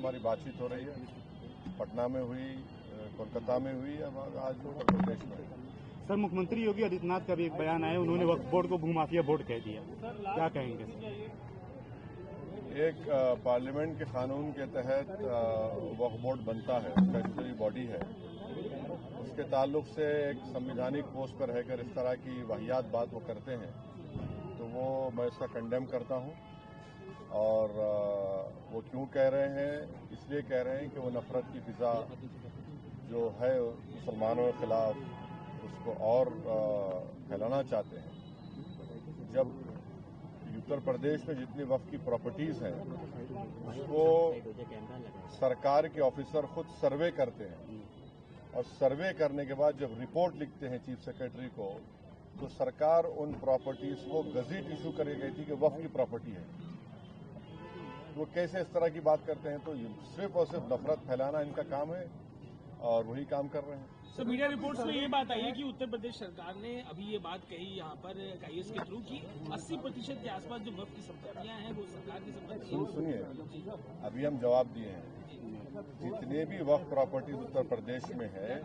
हमारी बातचीत हो रही है। पटना में हुई, कोलकाता में हुई, अब आज उत्तर प्रदेश में। सर, मुख्यमंत्री योगी आदित्यनाथ का भी एक बयान आया, उन्होंने वक्फ बोर्ड को भूमाफिया बोर्ड कह दिया, क्या कहेंगे सर? एक पार्लियामेंट के कानून के तहत वक्फ बोर्ड बनता है, स्टैट्यूटरी बॉडी है। उसके ताल्लुक से एक संवैधानिक पोस्ट पर रहकर इस तरह की वाहियात बात वो करते हैं, तो वो मैं इसका कंडेम करता हूं। और वो क्यों कह रहे हैं? इसलिए कह रहे हैं कि वो नफरत की फिजा जो है मुसलमानों के खिलाफ उसको और फैलाना चाहते हैं। जब उत्तर प्रदेश में जितनी वक्फ की प्रॉपर्टीज हैं उसको सरकार के ऑफिसर खुद सर्वे करते हैं, और सर्वे करने के बाद जब रिपोर्ट लिखते हैं चीफ सेक्रेटरी को, तो सरकार उन प्रॉपर्टीज को गजट इशू कर गई थी कि वक्फ की प्रॉपर्टी है। वो कैसे इस तरह की बात करते हैं? तो सिर्फ और सिर्फ नफरत फैलाना इनका काम है, और वही काम कर रहे हैं। सर, मीडिया रिपोर्ट्स में ये बात आई है कि उत्तर प्रदेश सरकार ने अभी ये बात कही यहाँ पर IAS के थ्रू कि 80% के आसपास जो वक्फ की संपत्तियां हैं वो सरकार की संपत्तियां। सुनिए, अभी हम जवाब दिए हैं। जितने भी वक्फ प्रॉपर्टीज उत्तर प्रदेश में है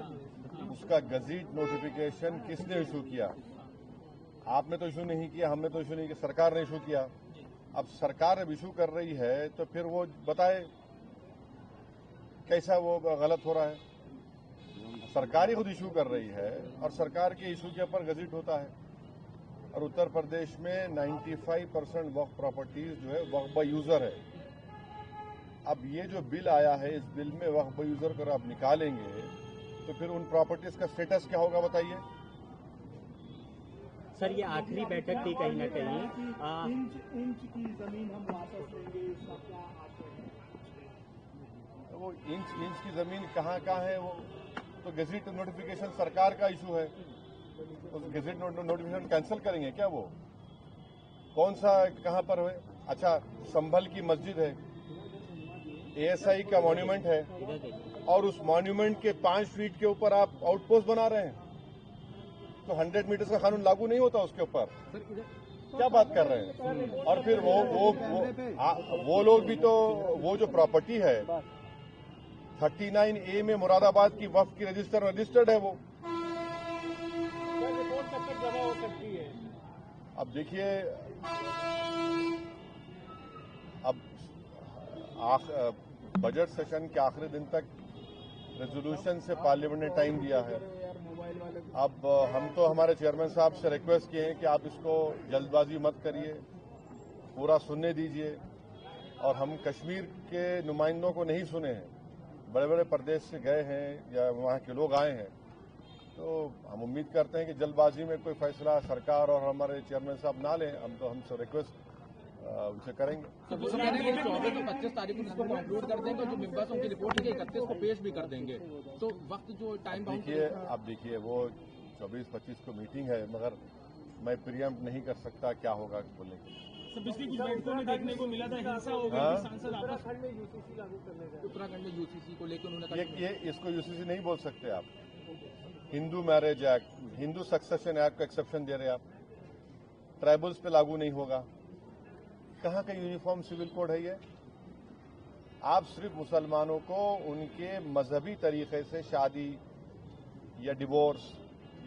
उसका गजट नोटिफिकेशन किसने इशू किया? आपने तो इशू नहीं किया, हमने तो इशू नहीं किया, सरकार ने इशू किया। अब सरकार अब इशू कर रही है तो फिर वो बताए कैसा वो गलत हो रहा है। सरकार ही खुद इशू कर रही है और सरकार के इशू के ऊपर गजट होता है। और उत्तर प्रदेश में 95% वक्फ प्रॉपर्टीज जो है वक्फ बाय यूजर है। अब ये जो बिल आया है, इस बिल में वक्फ बाय यूजर को आप निकालेंगे तो फिर उन प्रॉपर्टीज का स्टेटस क्या होगा बताइए? सर, ये आखिरी बैठक थी कहीं ना कहीं। इंच की जमीन हम वापस लेंगे, इसका क्या आशय है? वो इंच की जमीन कहाँ है? वो तो गजट नोटिफिकेशन सरकार का इशू है। उस गजट नोटिफिकेशन कैंसिल करेंगे क्या? वो कौन सा कहाँ पर है? अच्छा, संभल की मस्जिद है, ASI का मॉन्यूमेंट है, और उस मॉन्यूमेंट के 5 फीट के ऊपर आप आउटपोस्ट बना रहे हैं, तो 100 मीटर का कानून लागू नहीं होता उसके ऊपर? क्या बात कर रहे हैं? और फिर वो लोग भी तो, वो जो प्रॉपर्टी है 39A में मुरादाबाद की वक्फ की रजिस्टर्ड है वो। रिपोर्ट कब तक जमा हो सकती है? अब देखिए, अब बजट सेशन के आखिरी दिन तक रेजोल्यूशन से पार्लियामेंट ने टाइम दिया है। अब हम तो हमारे चेयरमैन साहब से रिक्वेस्ट किए हैं कि आप इसको जल्दबाजी मत करिए, पूरा सुनने दीजिए। और हम कश्मीर के नुमाइंदों को नहीं सुने हैं, बड़े बड़े प्रदेश से गए हैं या वहाँ के लोग आए हैं, तो हम उम्मीद करते हैं कि जल्दबाजी में कोई फैसला सरकार और हमारे चेयरमैन साहब ना लें। हम तो हमसे रिक्वेस्ट उनसे करेंगे। 24 और 25 तारीख को इसको कंक्लूड कर देंगे, जो मेंबर्स उनकी रिपोर्ट है 31 को पेश भी कर देंगे। तो वक्त जो टाइम देखिए वो 24-25 को मीटिंग है, मगर मैं प्रियम्प्ट नहीं कर सकता क्या होगा बोलने के। पिछली कुछ बैठकों में देखने को मिला था हिंसा हो गई, सांसद उत्तराखंड में UCC लागू करने का, उत्तराखंड में UCC को लेकर उन्होंने ये इसको UCC नहीं बोल सकते आप। Hindu marriage act, Hindu succession act को एक्सेप्शन दे रहे आप, ट्राइबल्स पे लागू नहीं होगा। कहाँ का यूनिफॉर्म सिविल कोड है ये? आप सिर्फ मुसलमानों को उनके मजहबी तरीके से शादी या डिवोर्स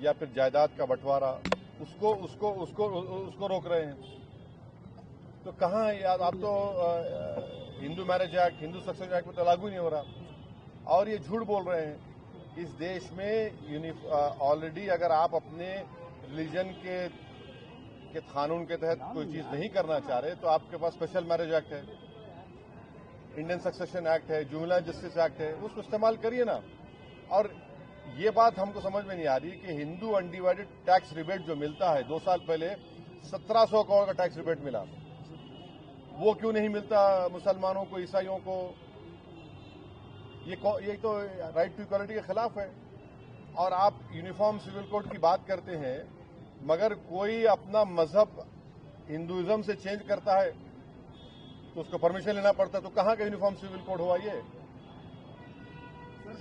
या फिर जायदाद का बंटवारा उसको रोक रहे हैं। तो कहाँ है यार? आप तो Hindu marriage act, Hindu succession act में तो लागू नहीं हो रहा। और ये झूठ बोल रहे हैं। इस देश में ऑलरेडी अगर आप अपने रिलीजन के कानून के तहत कोई चीज नहीं करना चाह रहे तो आपके पास स्पेशल मैरिज एक्ट है, इंडियन सक्सेशन एक्ट है, जुवेनाइल जस्टिस एक्ट है, उसको इस्तेमाल करिए ना। और ये बात हमको समझ में नहीं आ रही कि हिंदू अनडिवाइडेड टैक्स रिबेट जो मिलता है, 2 साल पहले 1700 करोड़ का टैक्स रिबेट मिला, वो क्यों नहीं मिलता मुसलमानों को, ईसाइयों को? ये तो राइट टू इक्वालिटी के खिलाफ है। और आप यूनिफॉर्म सिविल कोड की बात करते हैं, मगर कोई अपना मजहब हिंदुइज्म से चेंज करता है तो उसको परमिशन लेना पड़ता है। तो कहाँ का यूनिफॉर्म सिविल कोड हुआ ये?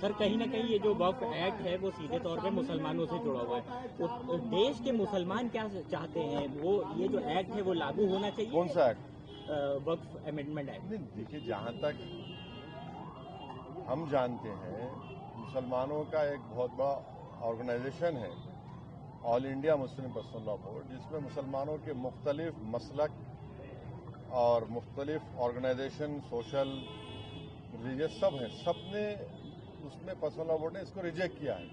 सर, कहीं ना कहीं ये जो वक्फ एक्ट है वो सीधे तौर पे मुसलमानों से जुड़ा हुआ है। तो देश के मुसलमान क्या चाहते हैं? वो ये जो एक्ट है वो लागू होना चाहिए। कौन सा एक्ट? वक्फ अमेंडमेंट एक्ट। देखिए, जहां तक हम जानते हैं मुसलमानों का एक बहुत बड़ा ऑर्गेनाइजेशन है all India Muslim personal law board, जिसमें मुसलमानों के मुख्तलिफ मसलक और मुख्तलिफ ऑर्गेनाइजेशन, सोशल, रिलीजियस सब हैं। सब ने उसमें पर्सनल लॉ बोर्ड ने इसको रिजेक्ट किया है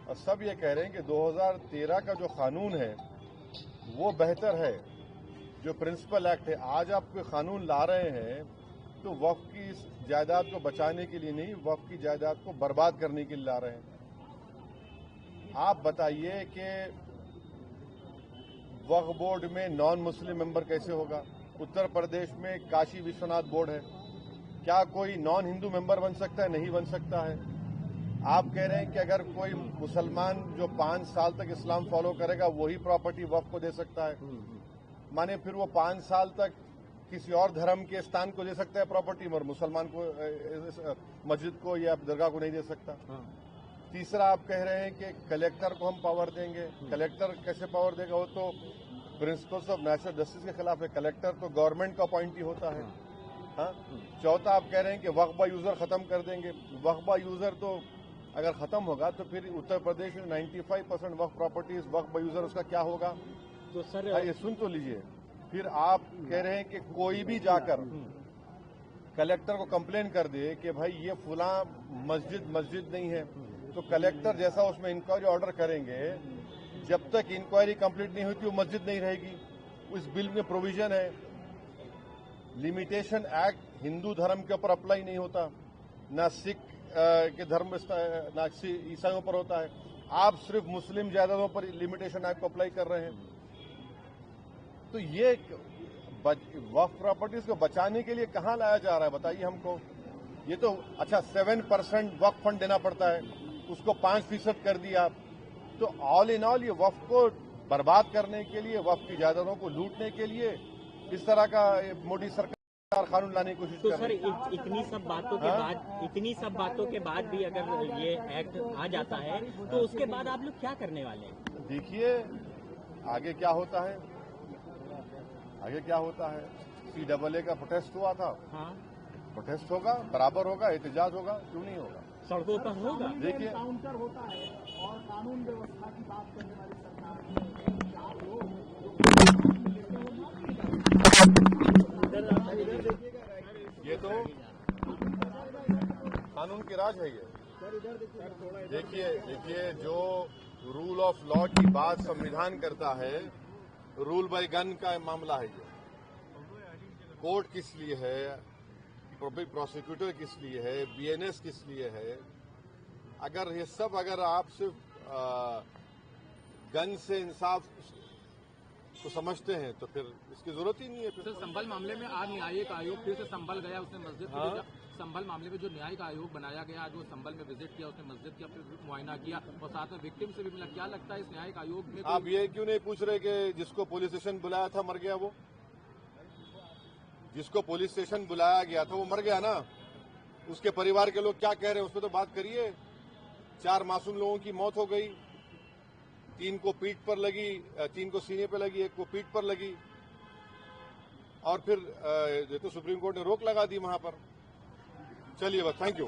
और सब ये कह रहे हैं कि 2013 का जो कानून है वो बेहतर है, जो प्रिंसिपल एक्ट है। आज आप कोई कानून ला रहे हैं तो वक्फ की इस जायदाद को बचाने के लिए नहीं, वक्फ की जायदाद को बर्बाद करने के लिए ला रहे हैं। आप बताइए कि वक्फ बोर्ड में नॉन मुस्लिम मेंबर कैसे होगा? उत्तर प्रदेश में काशी विश्वनाथ बोर्ड है, क्या कोई नॉन हिंदू मेंबर बन सकता है? नहीं बन सकता है। आप कह रहे हैं कि अगर कोई मुसलमान जो 5 साल तक इस्लाम फॉलो करेगा वही प्रॉपर्टी वक्फ को दे सकता है, माने फिर वो 5 साल तक किसी और धर्म के स्थान को दे सकता है प्रॉपर्टी, मगर मुसलमान को, मस्जिद को या दरगाह को नहीं दे सकता। तीसरा, आप कह रहे हैं कि कलेक्टर को हम पावर देंगे। कलेक्टर कैसे पावर देगा? वो तो प्रिंसिपल्स ऑफ नेचुरल जस्टिस के खिलाफ है। कलेक्टर तो गवर्नमेंट का अपॉइंटी होता है। हाँ। चौथा, आप कह रहे हैं कि वक्फ बाय यूजर खत्म कर देंगे। वक्फ बाय यूजर तो अगर खत्म होगा तो फिर उत्तर प्रदेश में 95% वक्फ प्रॉपर्टीज वक्फ बाय यूजर, उसका क्या होगा? तो सर ये सुन तो लीजिए। फिर आप कह रहे हैं कि कोई भी जाकर कलेक्टर को कंप्लेन कर दे कि भाई ये फुला मस्जिद नहीं है, तो कलेक्टर जैसा उसमें इंक्वायरी ऑर्डर करेंगे, जब तक इंक्वायरी कंप्लीट नहीं होती वो मस्जिद नहीं रहेगी। उस बिल में प्रोविजन है, लिमिटेशन एक्ट हिंदू धर्म के ऊपर अप्लाई नहीं होता, ना सिख के धर्म, ना ईसाइयों पर होता है। आप सिर्फ मुस्लिम जायदादों पर लिमिटेशन एक्ट को अप्लाई कर रहे हैं। तो ये वक्फ प्रॉपर्टीज को बचाने के लिए कहां लाया जा रहा है बताइए हमको? ये तो अच्छा 7% वक्फ फंड देना पड़ता है, उसको 5% कर दिया आप। तो ऑल इन ऑल ये वक्फ को बर्बाद करने के लिए, वक्फ की जायदादों को लूटने के लिए इस तरह का मोदी सरकार कानून लाने की कोशिश कर रही है। सर इतनी सब बातों के बाद भी अगर ये एक्ट आ जाता है तो उसके बाद आप लोग क्या करने वाले हैं? देखिए आगे क्या होता है। CAA का प्रोटेस्ट हुआ था। हाँ। प्रोटेस्ट होगा, बराबर होगा, एहतजाज होगा, क्यों नहीं होगा? सड़कों पर होगा। देखिए काउंटर होता है और कानून व्यवस्था की बात करने वाली सरकार ये तो कानून की राज है। ये देखिए जो रूल ऑफ लॉ की बात संविधान करता है, रूल बाय गन का मामला है। ये कोर्ट किस लिए है, पब्लिक प्रोसिक्यूटर किस लिए है, BNS किस लिए है? अगर ये सब आप सिर्फ गन से इंसाफ को समझते हैं तो फिर इसकी जरूरत ही नहीं है। सर संभल मामले में आज न्यायिक आयोग फिर से संभल गया, उसने मस्जिद की संभल मामले में जो न्यायिक आयोग बनाया गया, आज वो संभल में विजिट किया, उसने मस्जिद का फिर मुआयना किया और साथ में विक्टिम से भी मिला। क्या लगता है इस न्यायिक आयोग में? आप ये क्यों नहीं पूछ रहे कि जिसको पुलिस स्टेशन बुलाया था मर गया? वो जिसको पुलिस स्टेशन बुलाया गया था वो मर गया ना, उसके परिवार के लोग क्या कह रहे हैं उस पर तो बात करिए। 4 मासूम लोगों की मौत हो गई, 3 को पीठ पर लगी, 3 को सीने पर लगी, 1 को पीठ पर लगी, और फिर ये तो सुप्रीम कोर्ट ने रोक लगा दी वहां पर। चलिए बस, थैंक यू।